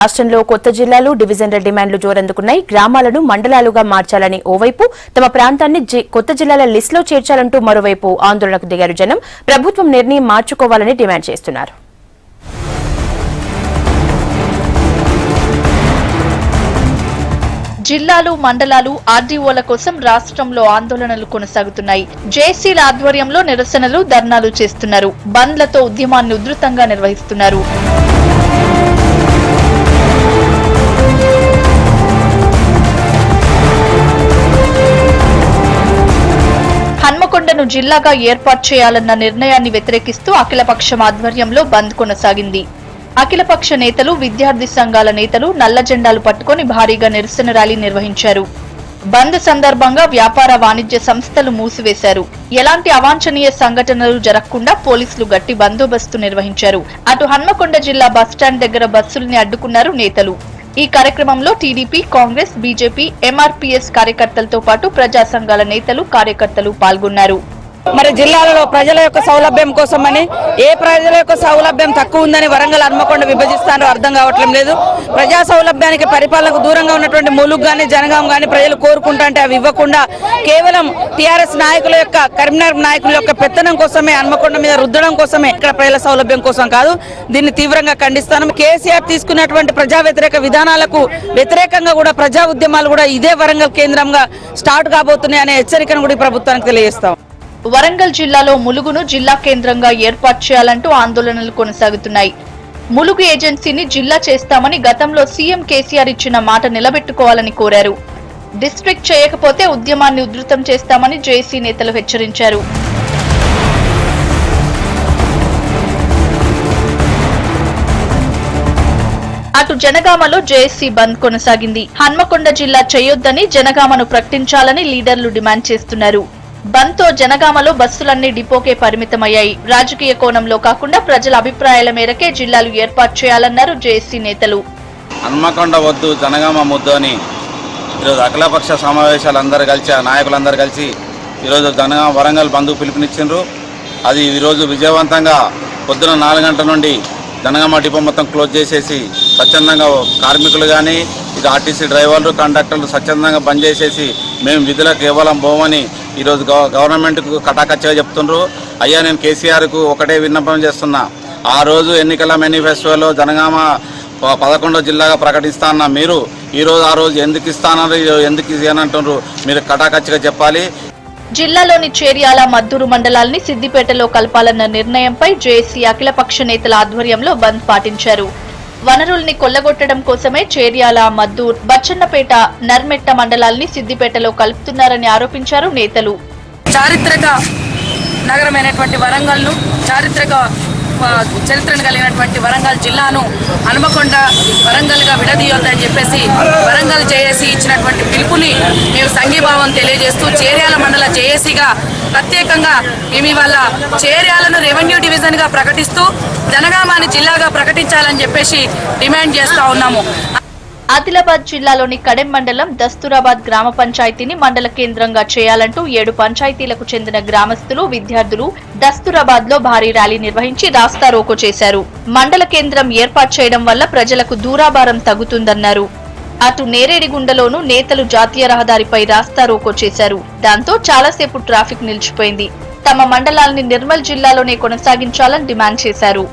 రాష్ట్రంలో కొత్త జిల్లాలు డివిజన్ల డిమాండ్లు జోరందుకున్నాయి. గ్రామాలను మండలాలుగా మార్చాలని ఓవైపు, తమ ప్రాంతాన్ని కొత్త జిల్లాల లిస్టులో చేర్చాలంటూ మరోవైపు ఆందోళనకు దిగారు జనం. ప్రభుత్వం నిర్ణయం మార్చుకోవాలని డిమాండ్ చేస్తున్నారు. జిల్లాలు, మండలాలు, ఆర్డీఓల కోసం రాష్ట్రంలో ఆందోళనలు కొనసాగుతున్నాయి. జేఏసీల ఆధ్వర్యంలో నిరసనలు, ధర్నాలు చేస్తున్నారు. బంద్లతో ఉద్యమాన్ని ఉధృతంగా నిర్వహిస్తున్నారు. హన్మకొండను జిల్లాగా ఏర్పాటు చేయాలన్న నిర్ణయాన్ని వ్యతిరేకిస్తూ అఖిలపక్షం ఆధ్వర్యంలో బంద్ కొనసాగింది. అఖిలపక్ష నేతలు, విద్యార్థి సంఘాల నేతలు నల్ల జెండాలు పట్టుకుని భారీగా నిరసన ర్యాలీ నిర్వహించారు. బంద్ సందర్భంగా వ్యాపార, వాణిజ్య సంస్థలు మూసివేశారు. ఎలాంటి అవాంఛనీయ సంఘటనలు జరగకుండా పోలీసులు గట్టి బందోబస్తు నిర్వహించారు. అటు హన్మకొండ జిల్లా బస్టాండ్ దగ్గర బస్సుల్ని అడ్డుకున్నారు నేతలు. ఈ కార్యక్రమంలో టీడీపీ, కాంగ్రెస్, బీజేపీ, ఎంఆర్పీఎస్ కార్యకర్తలతో పాటు ప్రజా సంఘాల నేతలు, కార్యకర్తలు పాల్గొన్నారు. మరి జిల్లాలలో ప్రజల యొక్క సౌలభ్యం కోసమని ఏ ప్రజల యొక్క సౌలభ్యం తక్కువ ఉందని వరంగల్, హన్మకొండ విభజిస్తారో అర్థం కావట్లేదు లేదు. ప్రజా సౌలభ్యానికి, పరిపాలనకు దూరంగా ఉన్నటువంటి ములుగు గాని, జనగాం గాని ప్రజలు కోరుకుంటుంటే అవి ఇవ్వకుండా కేవలం టీఆర్ఎస్ నాయకుల యొక్క, కరీంనగర్ నాయకుల యొక్క పెత్తనం కోసమే, హన్మకొండ మీద రుద్దడం కోసమే, ఇక్కడ ప్రజల సౌలభ్యం కోసం కాదు. దీన్ని తీవ్రంగా ఖండిస్తాను. కేసీఆర్ తీసుకున్నటువంటి ప్రజా వ్యతిరేక విధానాలకు వ్యతిరేకంగా కూడా ప్రజా ఉద్యమాలు కూడా ఇదే వరంగల్ కేంద్రంగా స్టార్ట్ కాబోతున్నాయి అనే హెచ్చరికను కూడా ప్రభుత్వానికి తెలియజేస్తాం. వరంగల్ జిల్లాలో ములుగును జిల్లా కేంద్రంగా ఏర్పాటు చేయాలంటూ ఆందోళనలు కొనసాగుతున్నాయి. ములుగు ఏజెన్సీని జిల్లా చేస్తామని గతంలో సీఎం కేసీఆర్ ఇచ్చిన మాట నిలబెట్టుకోవాలని కోరారు. డిస్ట్రిక్ట్ చేయకపోతే ఉద్యమాన్ని ఉధృతం చేస్తామని జేఏసీ నేతలు హెచ్చరించారు. అటు జనగామలో జేఏసీ బంద్ కొనసాగింది. హన్మకొండ జిల్లా చేయొద్దని, జనగామను ప్రకటించాలని లీడర్లు డిమాండ్ చేస్తున్నారు. బంద్ తో జనగామలో బస్సులన్నీ డిపోకే పరిమితమయ్యాయి. రాజకీయ కోణంలో కాకుండా ప్రజల అభిప్రాయాల మేరకే జిల్లాలు ఏర్పాటు చేయాలన్నారు జేఏసీ నేతలు. హన్మకొండ వద్దు, జనగామ ముద్దు అని ఈరోజు అఖిలపక్ష సమావేశాలందరూ కలిసి, నాయకులందరూ కలిసి ఈరోజు జనగామ వరంగల్ బంద్ పిలుపునిచ్చిండ్రు. అది ఈరోజు విజయవంతంగా పొద్దున 4 గంటల నుండి జనగామ డిపో మొత్తం క్లోజ్ చేసేసి స్వచ్ఛందంగా కార్మికులు కానీ, ఇది ఆర్టీసీ డ్రైవర్లు, కండక్టర్లు స్వచ్ఛందంగా బంద్ చేసేసి మేము విధులకు కేవలం పోమని ఈరోజు గవర్నమెంట్కు కటాకచ్చిగా చెప్తుండ్రు. అయ్యా, నేను కేసీఆర్కు ఒకటే విన్నపం చేస్తున్నా. ఆ రోజు ఎన్నికల మేనిఫెస్టోలో జనగామ 11వ జిల్లాగా ప్రకటిస్తానన్న మీరు ఈరోజు ఆ రోజు ఎందుకు ఇస్తానన్నారు, ఎందుకు ఇవ్వనంటున్నారు, మీరు కటాకచ్చిగా చెప్పాలి. జిల్లాలోని చేర్యాల, మద్దూరు మండలాల్ని సిద్దిపేటలో కలపాలన్న నిర్ణయంపై జేఏసీ అఖిలపక్ష నేతల ఆధ్వర్యంలో బంద్ పాటించారు. వనరుల్ని కొల్లగొట్టడం కోసమే చేర్యాల, మద్దూర్, బచ్చన్నపేట, నర్మెట్ట మండలాల్ని సిద్దిపేటలో కలుపుతున్నారని ఆరోపించారు నేతలు. చారిత్రక నగరమైనటువంటి వరంగల్ను, చారిత్రక చరిత్రను కలిగినటువంటి వరంగల్ జిల్లాను హన్మకొండ వరంగల్గా విడదీయొద్దని చెప్పేసి వరంగల్ జేఏసీ ఇచ్చినటువంటి పిలుపుని మేము సంఘీభావం తెలియజేస్తూ చేర్యాల మండల జేఏసీగా ప్రత్యేకంగా మేము ఇవాళ చేర్యాలను రెవెన్యూ డివిజన్గా ప్రకటిస్తూ జనగామాని జిల్లాగా ప్రకటించాలని చెప్పేసి డిమాండ్ చేస్తా ఉన్నాము. ఆదిలాబాద్ జిల్లాలోని కడెం మండలం దస్తూరాబాద్ గ్రామ పంచాయతీని మండల కేంద్రంగా చేయాలంటూ 7 పంచాయతీలకు చెందిన గ్రామస్తులు, విద్యార్థులు దస్తూరాబాద్ లో భారీ ర్యాలీ నిర్వహించి రాస్తారోకో చేశారు. మండల కేంద్రం ఏర్పాటు చేయడం వల్ల ప్రజలకు దూరాభారం తగ్గుతుందన్నారు. అటు నేరేడిగుండలోనూ నేతలు జాతీయ రహదారిపై రాస్తారోకో చేశారు. దాంతో చాలాసేపు ట్రాఫిక్ నిలిచిపోయింది. తమ మండలాల్ని నిర్మల్ జిల్లాలోనే కొనసాగించాలని డిమాండ్ చేశారు.